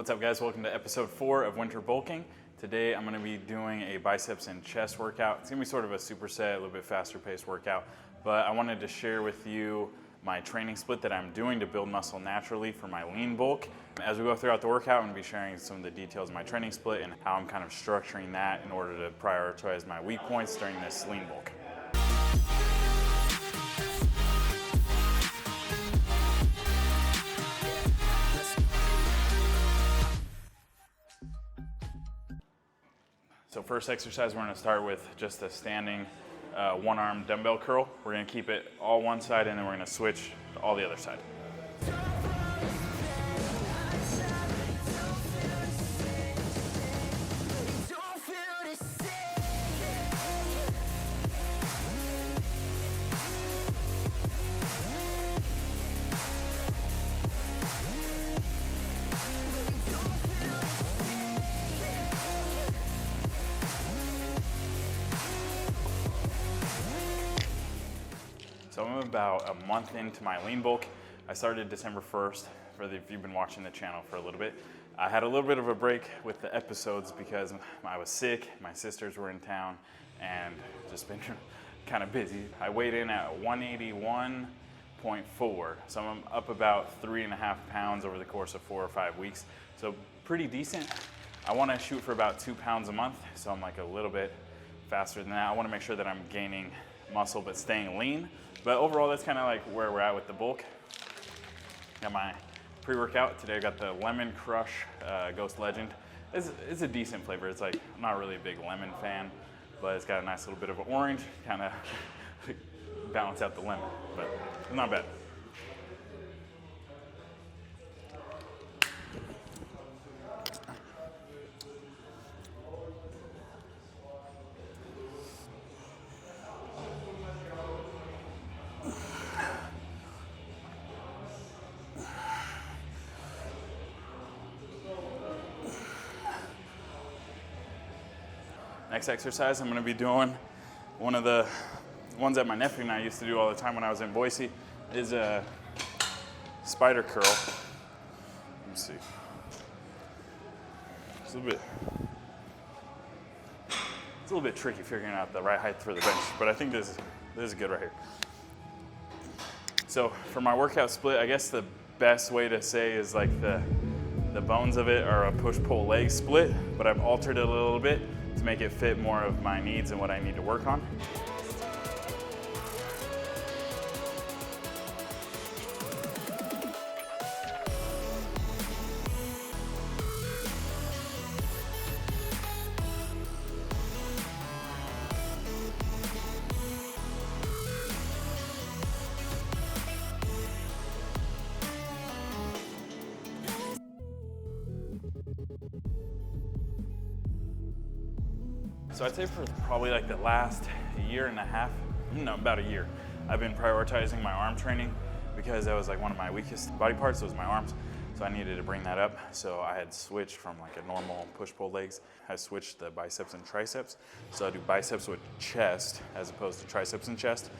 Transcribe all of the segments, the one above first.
What's up, guys? Welcome to episode 4 of Winter Bulking. Today I'm going to be doing a biceps and chest workout. It's going to be sort of a superset, a little bit faster paced workout, but I wanted to share with you my training split that I'm doing to build muscle naturally for my lean bulk. As we go throughout the workout, I'm going to be sharing some of the details of my training split and how I'm kind of structuring that in order to prioritize my weak points during this lean bulk. So first exercise, we're going to start with just a standing one-arm dumbbell curl. We're going to keep it all one side, and then we're going to switch to all the other side. So I'm about a month into my lean bulk. I started December 1st, if you've been watching the channel for a little bit. I had a little bit of a break with the episodes because I was sick, my sisters were in town, and just been kind of busy. I weighed in at 181.4, so I'm up about 3.5 pounds over the course of 4 or 5 weeks. So pretty decent. I want to shoot for about 2 pounds a month, so I'm like a little bit faster than that. I want to make sure that I'm gaining muscle but staying lean. But overall, that's kind of like where we're at with the bulk. Got my pre-workout. Today I got the Lemon Crush Ghost Legend. It's a decent flavor. It's like, I'm not really a big lemon fan, but it's got a nice little bit of orange, kind of balance out the lemon, but it's not bad. Next exercise, I'm going to be doing one of the ones that my nephew and I used to do all the time when I was in Boise, is a spider curl. Let me see. It's a little bit tricky figuring out the right height for the bench, but I think this is good right here. So for my workout split, I guess the best way to say is like the bones of it are a push-pull leg split, but I've altered it a little bit to make it fit more of my needs and what I need to work on. So I'd say for probably like the last year and a half, about a year, I've been prioritizing my arm training because that was like one of my weakest body parts, was my arms. So I needed to bring that up. So I had switched from like a normal push-pull legs. I switched the biceps and triceps. So I do biceps with chest as opposed to triceps and chest.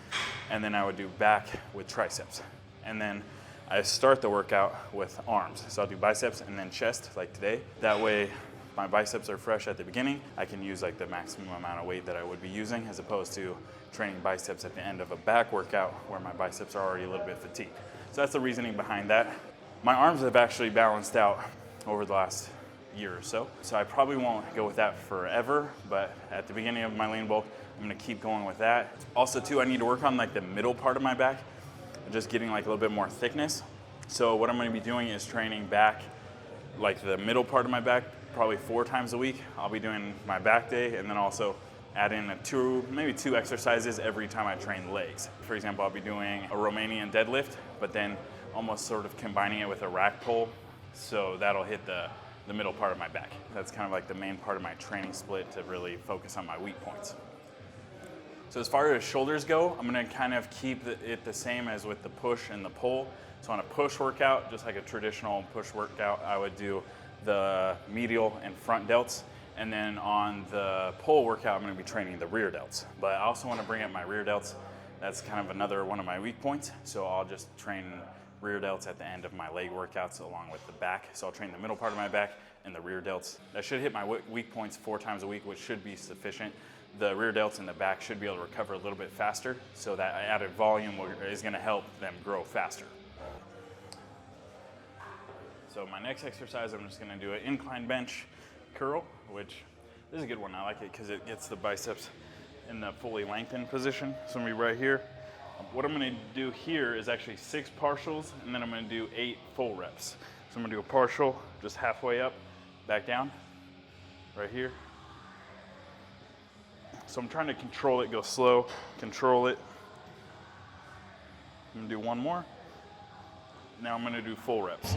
And then I would do back with triceps. And then I start the workout with arms. So I'll do biceps and then chest like today. That way, my biceps are fresh at the beginning. I can use like the maximum amount of weight that I would be using as opposed to training biceps at the end of a back workout where my biceps are already a little bit fatigued. So that's the reasoning behind that. My arms have actually balanced out over the last year or so. So I probably won't go with that forever, but at the beginning of my lean bulk, I'm gonna keep going with that. Also too, I need to work on like the middle part of my back, just getting like a little bit more thickness. So what I'm gonna be doing is training back, like the middle part of my back, probably 4 times a week. I'll be doing my back day and then also add in maybe two exercises every time I train legs. For example, I'll be doing a Romanian deadlift, but then almost sort of combining it with a rack pull. So that'll hit the middle part of my back. That's kind of like the main part of my training split to really focus on my weak points. So as far as shoulders go, I'm gonna kind of keep it the same as with the push and the pull. So on a push workout, just like a traditional push workout, I would do the medial and front delts. And then on the pull workout, I'm gonna be training the rear delts. But I also wanna bring up my rear delts. That's kind of another one of my weak points. So I'll just train rear delts at the end of my leg workouts along with the back. So I'll train the middle part of my back and the rear delts. That should hit my weak points 4 times a week, which should be sufficient. The rear delts in the back should be able to recover a little bit faster, so that added volume is gonna help them grow faster. So my next exercise, I'm just gonna do an incline bench curl, which this is a good one. I like it because it gets the biceps in the fully lengthened position. So I'm gonna be right here. What I'm gonna do here is actually 6 partials, and then I'm gonna do 8 full reps. So I'm gonna do a partial, just halfway up, back down, right here. So I'm trying to control it, go slow, control it. I'm gonna do one more. Now I'm gonna do full reps.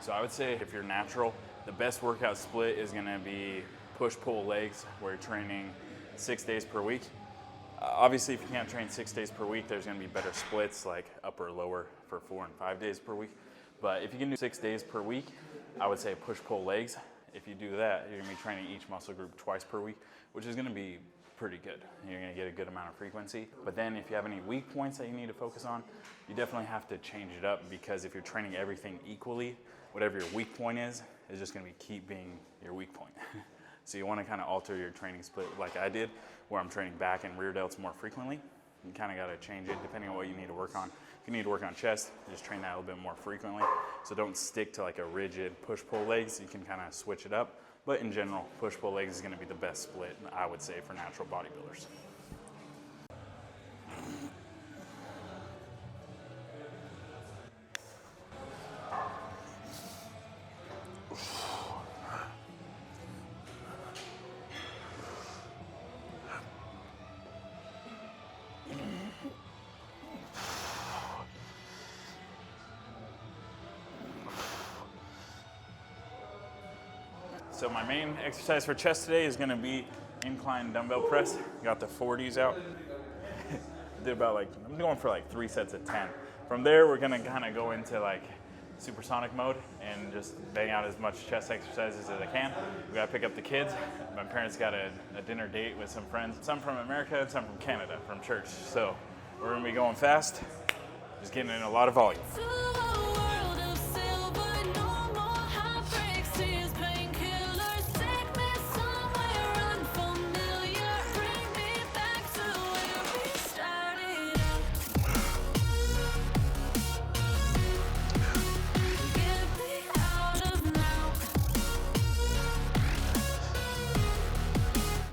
So I would say if you're natural, the best workout split is gonna be push-pull legs, where you're training 6 days per week. Obviously, if you can't train 6 days per week, there's gonna be better splits like upper or lower for 4 and 5 days per week. But if you can do 6 days per week, I would say push-pull legs. If you do that, you're gonna be training each muscle group twice per week, which is gonna be pretty good. You're gonna get a good amount of frequency. But then if you have any weak points that you need to focus on, you definitely have to change it up, because if you're training everything equally, whatever your weak point is just gonna keep being your weak point. So you wanna kinda alter your training split like I did, where I'm training back and rear delts more frequently. You kinda gotta change it depending on what you need to work on. If you need to work on chest, just train that a little bit more frequently. So don't stick to like a rigid push-pull legs. You can kinda switch it up. But in general, push-pull legs is gonna be the best split, I would say, for natural bodybuilders. So my main exercise for chest today is gonna be incline dumbbell press. Got the 40s out. Did about I'm going for 3 sets of 10. From there, we're gonna kinda go into supersonic mode and just bang out as much chest exercises as I can. We gotta pick up the kids. My parents got a dinner date with some friends, some from America and some from Canada, from church. So we're gonna be going fast, just getting in a lot of volume.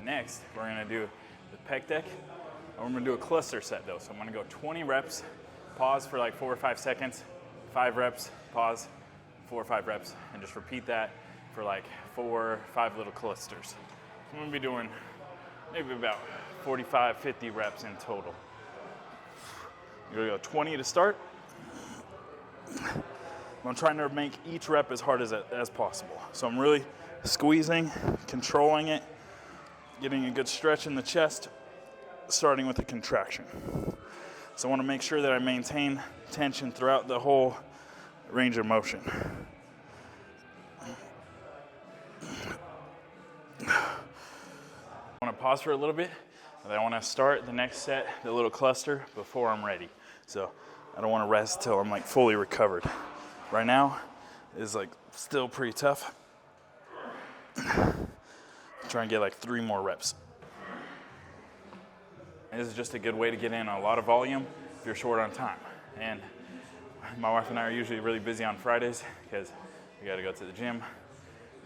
Next, we're gonna do the pec deck, and we're gonna do a cluster set though. So I'm gonna go 20 reps, pause for 4 or 5 seconds, 5 reps, pause, 4 or 5 reps, and just repeat that for 4 or 5 little clusters. So I'm gonna be doing maybe about 45, 50 reps in total. You're gonna go 20 to start. I'm trying to make each rep as hard as possible. So I'm really squeezing, controlling it, getting a good stretch in the chest, starting with a contraction. So I want to make sure that I maintain tension throughout the whole range of motion. I want to pause for a little bit, and I want to start the next set, the little cluster, before I'm ready. So I don't want to rest till I'm fully recovered. Right now is still pretty tough. Try and get 3 more reps. And this is just a good way to get in a lot of volume if you're short on time. And my wife and I are usually really busy on Fridays because we got to go to the gym.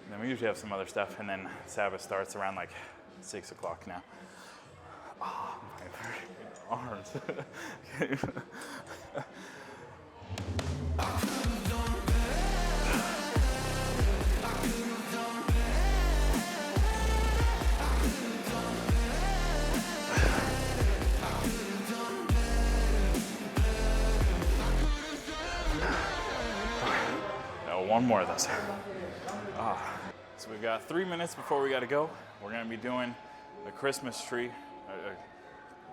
And then we usually have some other stuff. And then Sabbath starts around 6 o'clock now. Oh, my arms. One more of those. So we've got 3 minutes before we got to go. We're going to be doing a Christmas tree,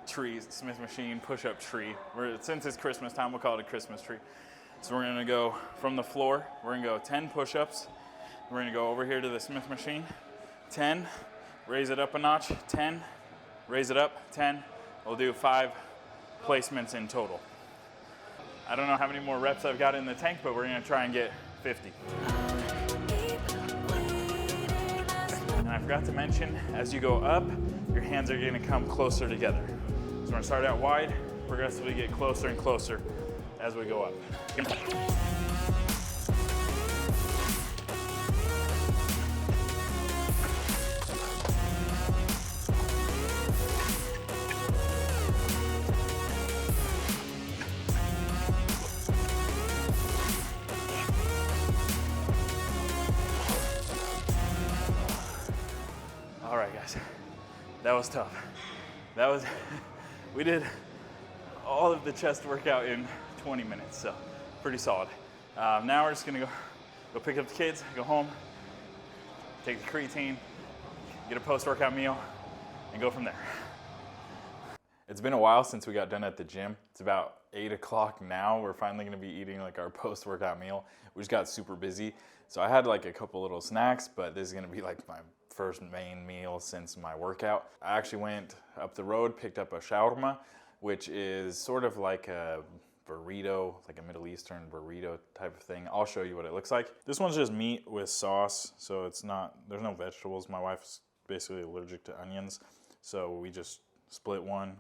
tree, Smith machine push-up tree. Since it's Christmas time, we'll call it a Christmas tree. So we're gonna go from the floor, we're gonna go 10 push-ups. We're gonna go over here to the Smith machine, 10, raise it up a notch, 10, raise it up, 10. We'll do 5 placements in total. I don't know how many more reps I've got in the tank, but we're gonna try and get 50. And I forgot to mention, as you go up, your hands are gonna come closer together. So we're gonna start out wide, progressively get closer and closer as we go up. All right, guys, that was tough. We did all of the chest workout in 20 minutes, so pretty solid. Now we're just gonna go pick up the kids, go home, take the creatine, get a post-workout meal, and go from there. It's been a while since we got done at the gym. It's about 8 o'clock now. We're finally gonna be eating like our post-workout meal. We just got super busy. So I had like a couple little snacks, but this is gonna be like my first main meal since my workout. I actually went up the road, picked up a shawarma, which is sort of like a burrito, like a Middle Eastern burrito type of thing. I'll show you what it looks like. This one's just meat with sauce, so there's no vegetables. My wife's basically allergic to onions, so we just split one,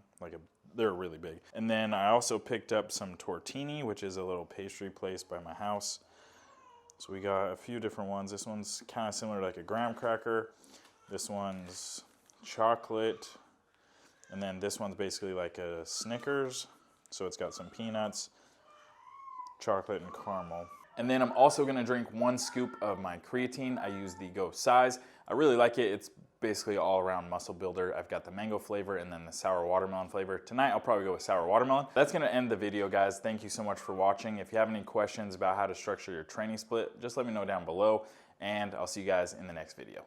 they're really big. And then I also picked up some tortini, which is a little pastry place by my house. So we got a few different ones. This one's kind of similar to like a graham cracker. This one's chocolate. And then this one's basically like a Snickers. So it's got some peanuts, chocolate, and caramel. And then I'm also gonna drink 1 scoop of my creatine. I use the Go Size. I really like it. It's basically all around muscle builder. I've got the mango flavor and then the sour watermelon flavor. Tonight I'll probably go with sour watermelon. That's gonna end the video, guys. Thank you so much for watching. If you have any questions about how to structure your training split, just let me know down below, and I'll see you guys in the next video.